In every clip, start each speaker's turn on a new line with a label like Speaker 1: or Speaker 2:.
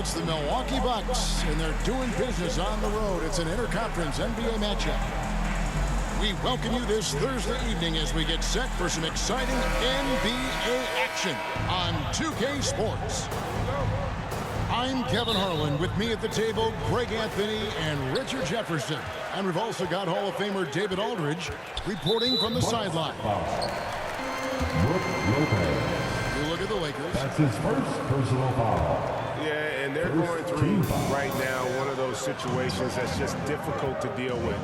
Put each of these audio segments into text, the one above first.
Speaker 1: It's the Milwaukee Bucks, and they're doing business on the road. It's an interconference NBA matchup. We welcome you this Thursday evening as we get set for some exciting NBA action on 2K Sports. I'm Kevin Harlan. With me at the table, Greg Anthony and Richard Jefferson. And we've also got Hall of Famer David Aldridge reporting from the sideline.
Speaker 2: Brook Lopez.
Speaker 1: You look at the Lakers.
Speaker 2: That's his first personal foul.
Speaker 3: Yeah, and they're going through right now one of those situations that's just difficult to deal with.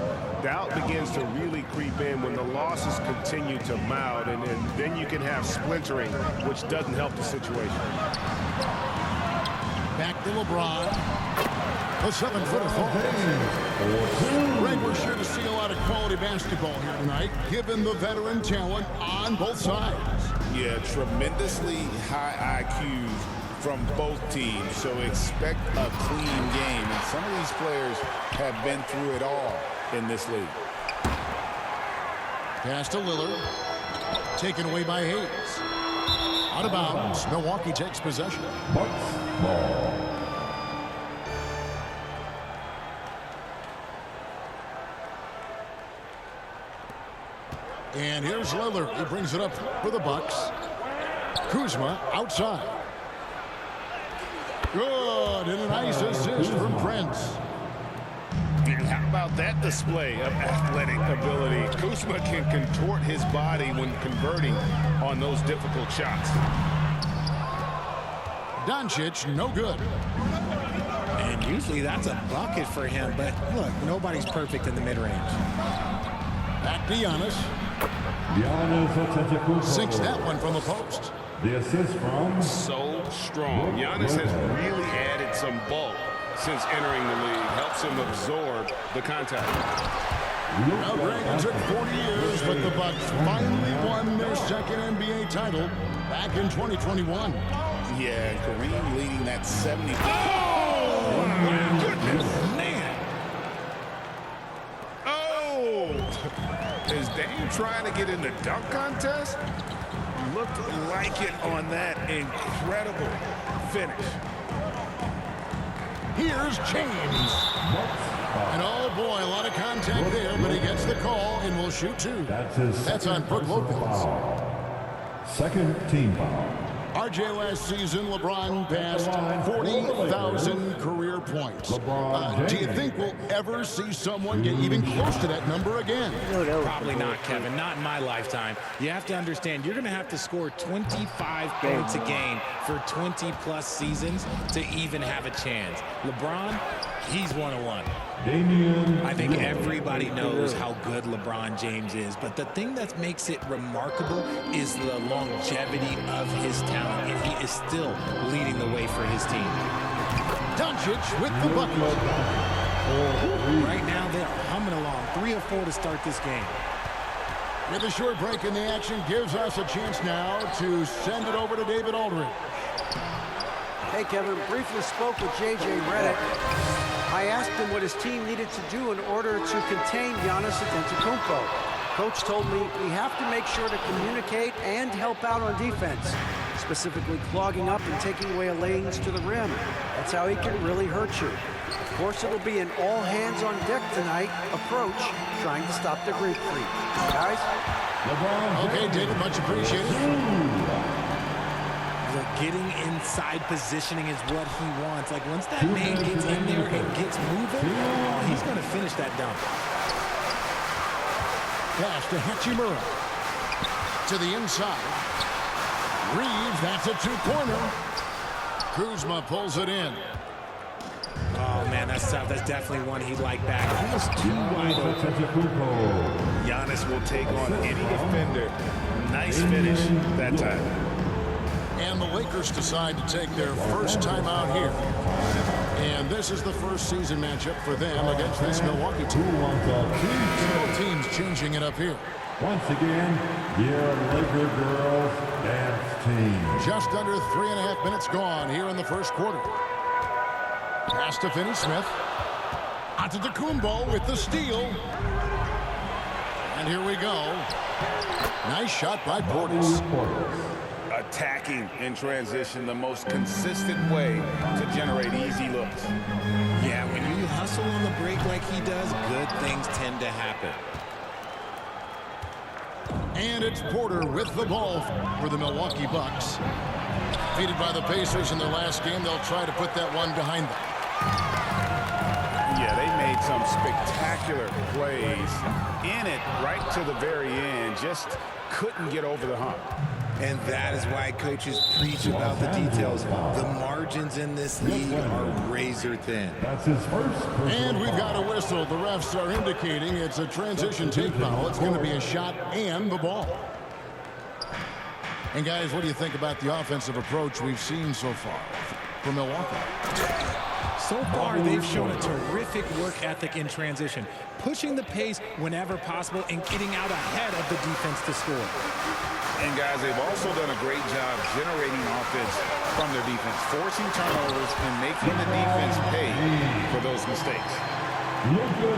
Speaker 3: Doubt begins to really creep in when the losses continue to mount, and then you can have splintering, which doesn't help the situation.
Speaker 1: Back to LeBron. The 7-footer falls. Greg, we're sure to see a lot of quality basketball here tonight, given the veteran talent on both sides.
Speaker 4: Yeah, tremendously high IQs from both teams, so expect a clean game. And some of these players have been through it all in this league.
Speaker 1: Pass to Lillard. Taken away by Hayes. Out of bounds. Milwaukee takes possession.
Speaker 2: Bucks ball.
Speaker 1: And here's Lillard. He brings it up for the Bucks. Kuzma outside. Good. And a nice assist from Prince.
Speaker 3: And how about that display of athletic ability? Kuzma can contort his body when converting on those difficult shots.
Speaker 1: Doncic, no good.
Speaker 5: And usually that's a bucket for him, but look, nobody's perfect in the mid-range.
Speaker 1: Back to Giannis.
Speaker 2: Giannis Antetokounmpo.
Speaker 1: Sinks that one from the post.
Speaker 2: The assist from
Speaker 3: So strong. Giannis has really added some bulk since entering the league. Helps him absorb the contact.
Speaker 1: Now, Greg, it took 40 years, but the Bucks finally won their second NBA title back in 2021.
Speaker 4: Yeah, and Kareem leading that 70.
Speaker 3: Oh, my goodness, man. Oh, is Dame trying to get in the dunk contest? Looked like it on that incredible finish.
Speaker 1: Here's James. And oh boy, a lot of contact there, but he gets the call and will shoot two.
Speaker 2: That's
Speaker 1: on Brook Lopez.
Speaker 2: Foul. Second team foul.
Speaker 1: RJ last season, LeBron passed 40,000 career points. Do you think we'll ever see someone get even close to that number again?
Speaker 5: Probably not, Kevin. Not in my lifetime. You have to understand, you're going to have to score 25 points a game for 20-plus seasons to even have a chance. LeBron, he's one-on-one. I think everybody knows how good LeBron James is, but the thing that makes it remarkable is the longevity of his talent, and he is still leading the way for his team.
Speaker 1: Doncic with the bucket.
Speaker 5: Right now, they're humming along, 3 of 4 to start this game.
Speaker 1: With a short break in the action, gives us a chance now to send it over to David Aldridge.
Speaker 6: Hey, Kevin, briefly spoke with J.J. Redick. I asked him what his team needed to do in order to contain Giannis Antetokounmpo. Coach told me we have to make sure to communicate and help out on defense, specifically clogging up and taking away lanes to the rim. That's how he can really hurt you. Of course, it'll be an all-hands-on-deck tonight approach, trying to stop the Greek Freak. Guys?
Speaker 1: Okay, David, much appreciated.
Speaker 5: Look, getting inside positioning is what he wants. Like, once that man gets in there and gets moving, oh, he's going to finish that dunk.
Speaker 1: Pass to Hachimura. To the inside. Reeves, that's a two-pointer. Kuzma pulls it in.
Speaker 5: Oh, man, that's tough. That's definitely one he'd like back. Almost too wide open.
Speaker 3: Giannis will take on any defender. Nice finish that time.
Speaker 1: And the Lakers decide to take their first time out here. And this is the first season matchup for them against this Milwaukee team. Both teams changing it up here.
Speaker 2: Once again, your Laker girls dance team.
Speaker 1: Just under 3.5 minutes gone here in the first quarter. Pass to Finney-Smith. Antetokounmpo with the steal. And here we go. Nice shot by Portis.
Speaker 3: A
Speaker 4: attacking in transition, the most consistent way to generate easy looks.
Speaker 5: Yeah, when you hustle on the break like he does, good things tend to happen.
Speaker 1: And it's Porter with the ball for the Milwaukee Bucks. Defeated by the Pacers in their last game, they'll try to put that one behind them.
Speaker 4: Yeah, they made some spectacular plays in it right to the very end. Just couldn't get over the hump.
Speaker 5: And that is why coaches preach about the details. The margins in this league are razor thin.
Speaker 2: That's his first personal
Speaker 1: And we've got a
Speaker 2: foul.
Speaker 1: whistle. The refs are indicating it's a transition take foul. It's going to be a shot and the ball. And guys, what do you think about the offensive approach we've seen so far from Milwaukee?
Speaker 5: So far, they've shown a terrific work ethic in transition, pushing the pace whenever possible and getting out ahead of the defense to score.
Speaker 4: And guys, they've also done a great job generating offense from their defense, forcing turnovers and making the defense pay for those mistakes.
Speaker 5: Roll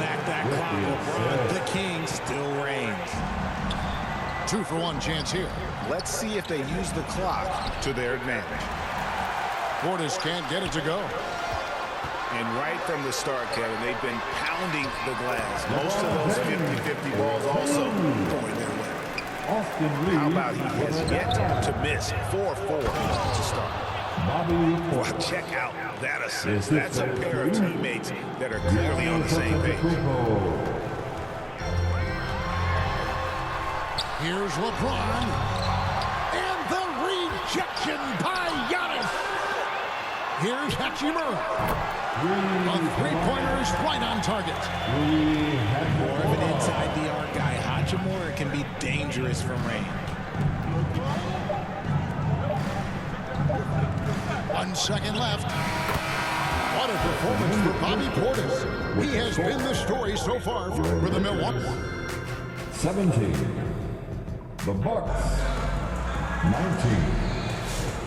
Speaker 5: back that clock, LeBron, the king still reigns.
Speaker 1: 2-for-1 chance here.
Speaker 4: Let's see if they use the clock to their advantage.
Speaker 1: Portis can't get it to go.
Speaker 4: And right from the start, Kevin, they've been pounding the glass. Most of those 50-50 balls also going their way.
Speaker 2: Austin Reeves.
Speaker 4: How about he has yet to miss 4-4 to start.
Speaker 2: Bobby
Speaker 4: Well, check out that assist. That's a pair of teammates that are clearly on the same page.
Speaker 1: Here's LeBron. And the rejection by Giannis. Here's Hachimura. A three-pointer is right on target.
Speaker 5: More of an inside the arc guy. Hachimura can be dangerous from range.
Speaker 1: 1 second left. What a performance for Bobby Portis. He has been the story so far for the Milwaukee.
Speaker 2: 17. The Bucks. 19.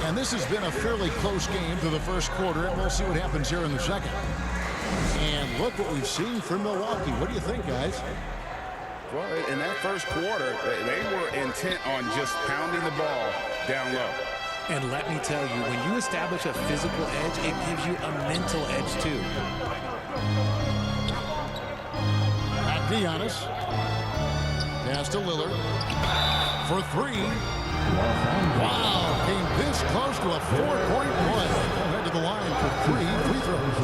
Speaker 1: And this has been a fairly close game to the first quarter, and we'll see what happens here in the second. And look what we've seen from Milwaukee. What do you think, guys?
Speaker 4: Well, in that first quarter, they were intent on just pounding the ball down low.
Speaker 5: And let me tell you, when you establish a physical edge, it gives you a mental edge too.
Speaker 1: At Giannis. Pass to Lillard. For three. Wow, came this close to a 4-point play. Head to the line for 3 free throws.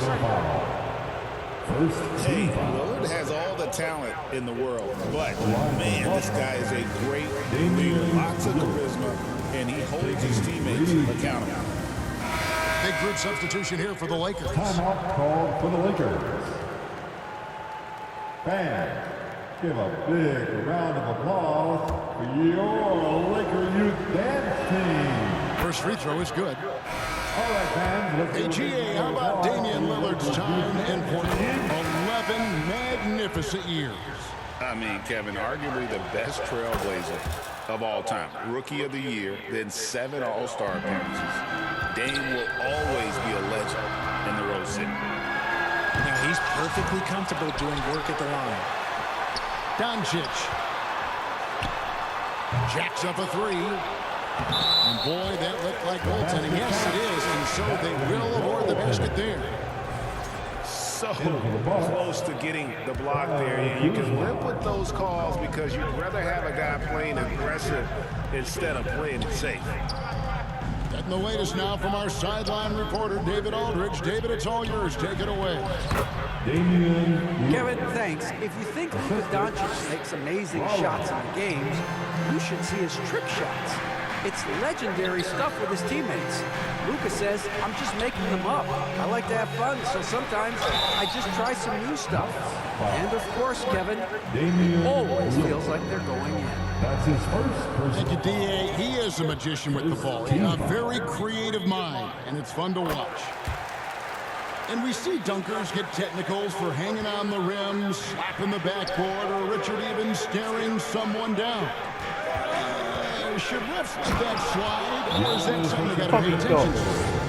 Speaker 4: Hey, Lillard has all the talent in the world, but man, this guy is a great leader. Lots of charisma, and he holds his teammates accountable.
Speaker 1: Big group substitution here for the Lakers.
Speaker 2: Timeout called for the Lakers. Fans, give a big round of applause for your Laker Youth Dance Team.
Speaker 1: First free throw is good.
Speaker 2: All right, fans.
Speaker 1: Hey, GA, how about Damian Lillard's time in Portland? 11 magnificent years.
Speaker 4: I mean, Kevin, arguably the best trailblazer of all time. Rookie of the Year, then 7 All-Star appearances. Dame will always be a legend in the Rose City.
Speaker 5: Now he's perfectly comfortable doing work at the line.
Speaker 1: Doncic. Jacks up a three. And boy, that looked like goaltending. Yes, it is. And so they will award the basket there.
Speaker 4: So close to getting the block there. And you can live with those calls because you'd rather have a guy playing aggressive instead of playing it safe.
Speaker 1: Getting the latest now from our sideline reporter, David Aldridge. David, it's all yours. Take it away.
Speaker 6: Kevin, thanks. If you think Luka Doncic makes amazing shots in the games, you should see his trick shots. It's legendary stuff with his teammates. Luka says, I'm just making them up. I like to have fun, so sometimes I just try some new stuff. And of course, Kevin, it always feels like they're going in.
Speaker 2: That's his first
Speaker 1: Thank you, D.A. He is a magician with the ball. A very creative mind, and it's fun to watch. And we see dunkers get technicals for hanging on the rim, slapping the backboard, or Richard even staring someone down. Should refs let that slide, or is that something we got to pay attention to?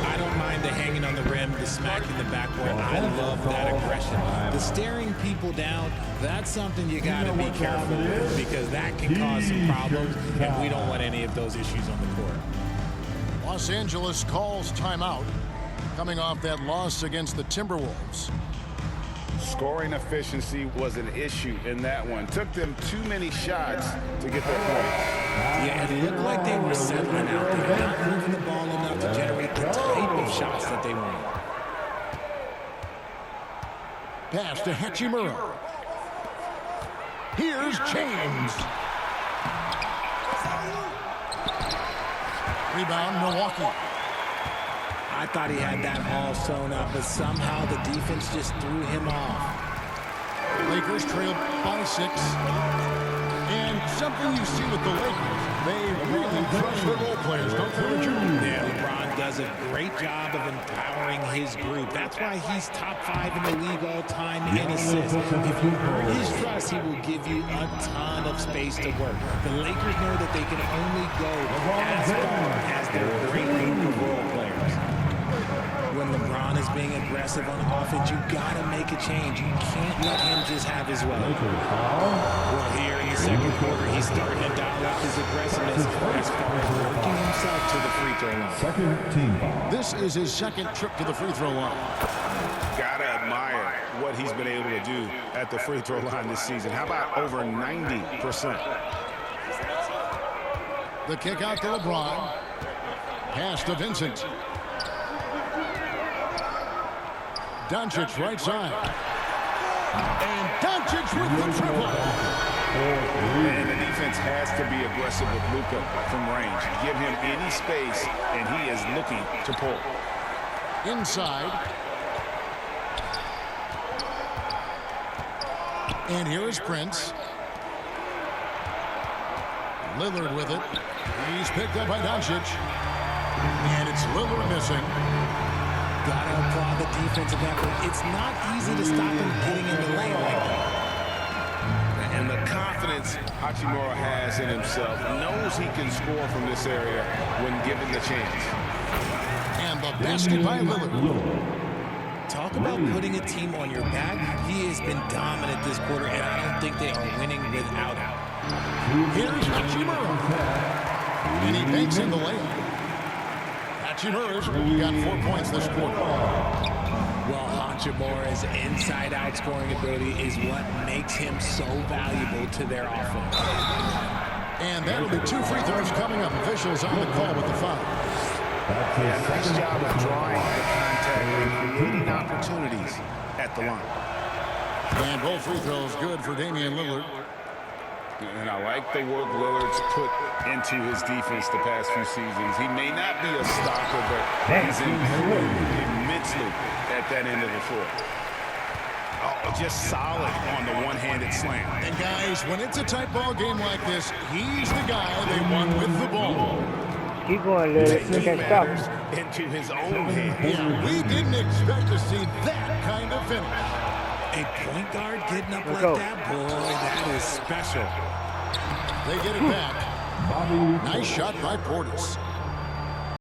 Speaker 5: I don't mind the hanging on the rim, the smack in the backboard. I love that aggression. The staring people down, that's something you got to be careful with because that can cause some problems, and we don't want any of those issues on the court.
Speaker 1: Los Angeles calls timeout, coming off that loss against the Timberwolves.
Speaker 4: Scoring efficiency was an issue in that one. Took them too many shots to get their points.
Speaker 5: Yeah, it looked like they were settling out. They were not moving the ball enough to generate the type of shots that they wanted.
Speaker 1: Pass to Hachimura. Here's James. Rebound, Milwaukee.
Speaker 5: I thought he had that all sewn up, but somehow the defense just threw him off.
Speaker 1: Lakers trail by 6. And something you see with the Lakers, they really trust their role players, don't they, Richard?
Speaker 5: Yeah, LeBron does a great job of empowering his group. That's why he's top 5 in the league all time in assists. If you earn his trust, he will give you a ton of space to work. The Lakers know that they can only go as far as their great group of role players. When LeBron is being aggressive on offense, you gotta make a change. You can't let him just have his way. Well, here in the second quarter, he's starting to dial up his aggressiveness as far as working himself to the free throw line.
Speaker 2: Second team foul.
Speaker 1: This is his second trip to the free throw line.
Speaker 3: Gotta admire what he's been able to do at the free throw line this season. How about over 90%?
Speaker 1: The kick out to LeBron. Pass to Vincent. Doncic right side. And Doncic with the triple.
Speaker 4: And the defense has to be aggressive with Luka from range. Give him any space, and he is looking to pull.
Speaker 1: Inside. And here is Prince. Lillard with it. He's picked up by Doncic. And it's Lillard missing.
Speaker 5: Gotta applaud the defensive effort. It's not easy to stop him getting in the lane like that.
Speaker 3: And the confidence Hachimura has in himself, knows he can score from this area when given the chance.
Speaker 1: And the basket by Lillard.
Speaker 5: Talk about putting a team on your back. He has been dominant this quarter, and I don't think they are winning without him.
Speaker 1: Here's Hachimura. And he makes in the layup. Hachimura's got 4 points this quarter.
Speaker 5: Well, Hachimura's inside-out scoring ability is what makes him so valuable to their offense.
Speaker 1: And that'll be 2 free throws coming up. Officials on the call with the foul.
Speaker 3: Yeah, nice job of drawing the contact and creating opportunities at the line.
Speaker 1: And both free throws good for Damian Lillard.
Speaker 4: And I like the work Lillard's put into his defense the past few seasons. He may not be a stopper, but he's improved immensely at that end of the floor.
Speaker 3: Oh, just solid on the one-handed slam.
Speaker 1: And guys, when it's a tight ball game like this, he's the guy they want with the ball.
Speaker 7: Keep going, Lillard. You
Speaker 3: Taking
Speaker 7: can stop.
Speaker 3: matters into his own hands.
Speaker 1: Yeah, we didn't expect to see that kind of finish.
Speaker 5: A point guard getting up like
Speaker 7: go.
Speaker 5: that, boy, that is special.
Speaker 1: They get it back. Nice shot by Portis.